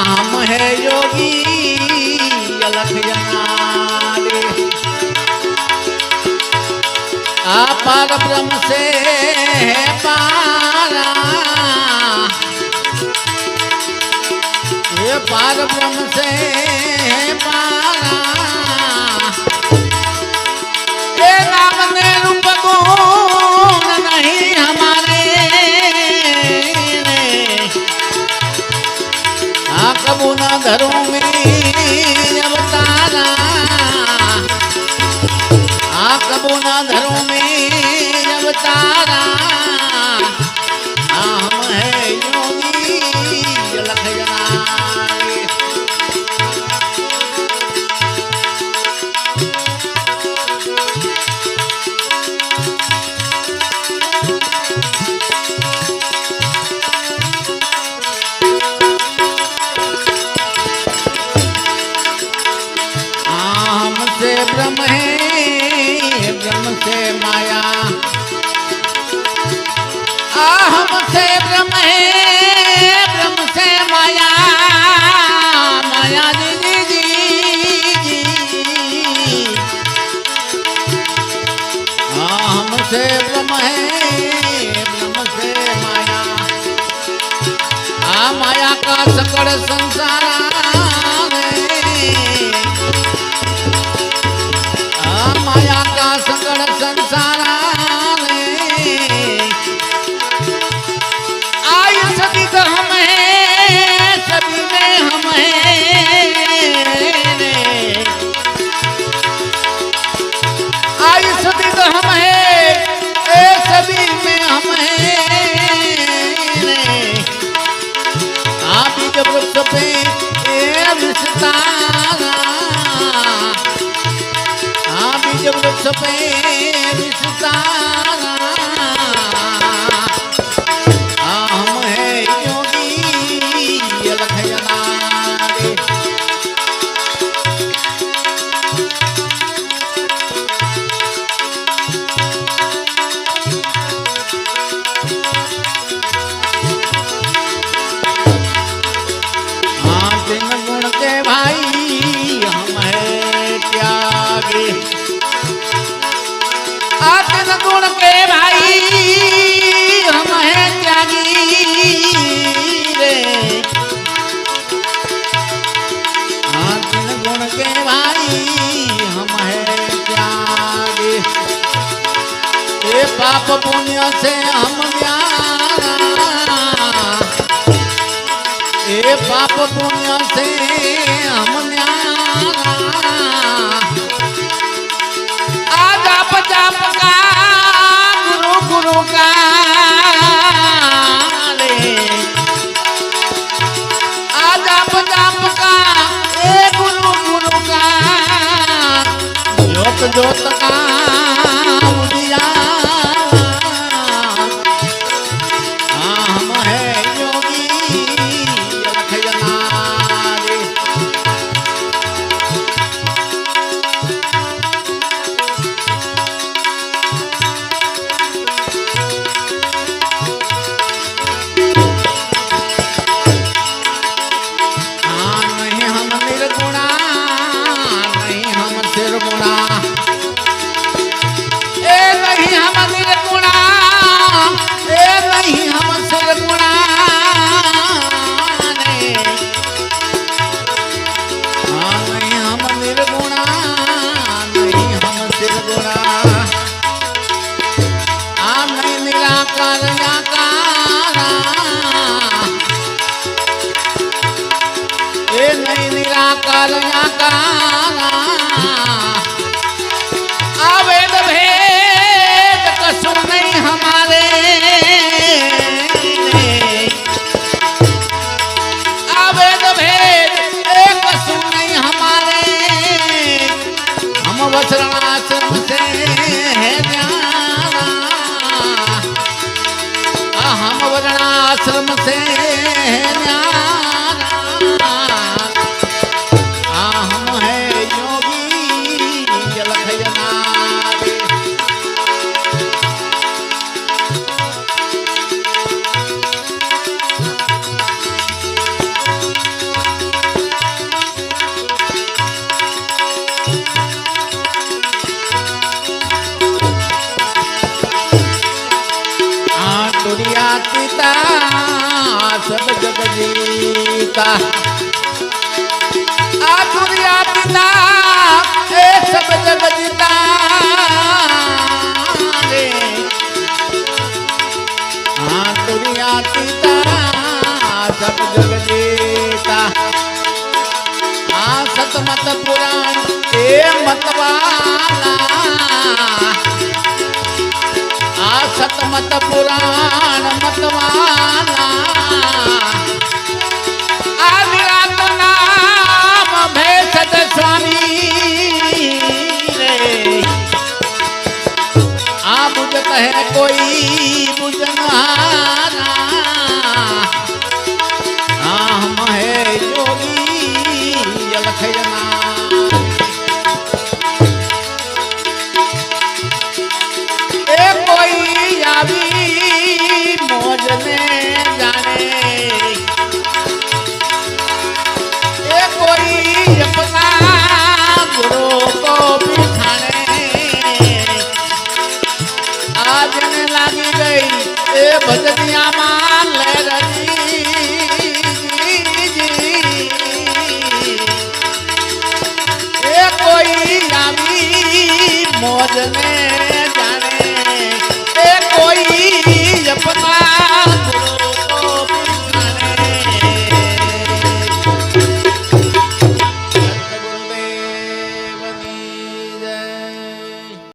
हम है योगी अलख जनारे। पार ब्रह्म से है पारा, ये पार ब्रह्म से है पारा। ये नाम ने रूप गुण नहीं हमारे, कबू न धरूं में अवतारा, कबू न धरूं में अवतारा। हम है योगी अलख जनारे। हमसे ब्रह्म है, ब्रह्म से माया। हमसे ब्रह्म है, ब्रह्म से माया। माया जी जी जी जी। हमसे ब्रह्म है, ब्रह्म से माया। माया का सकड़ संसार माया का सकड़ संसार आई सभी तो हम हैं, सभी में हम हैं। आई सभी तो हम हैं, सभी में हम हैं। आप जब वृक्ष पे विस्तारा, जब वृक्ष पे विस्तारा। हम है योगी अलख जनारे। तीन गुण के भाई हम है त्यागी। तीन गुण के भाई हम हैं त्यागी रे। तीन गुण के भाई हम हैं त्यागी। ये पाप पुण्य से हम न्यारा, ये पाप पुण्य से हम न्यारा। जाप जाप का गुरु गुरु का रे। जाप जाप का गुरु गुरु का। जोत जोत का उजियारा। हम है योगी अलख जनारे। पिता सब जग जीता आतुरिया पिता ए सब जग जीता रे आतुरिया पिता सब जग जीता सतमत पुराण ए मतवाला सतमत पुराण मतवाला आदिरात नाम भेषज स्वामी रे बुझत है कोई बुझनहारा हम है योगी अलखजना मौज में जाने ये कोई अपना गुरु को बिठाने आज ने लागी गई ये भजनिया मान ले रही ये कोई आवी मौज में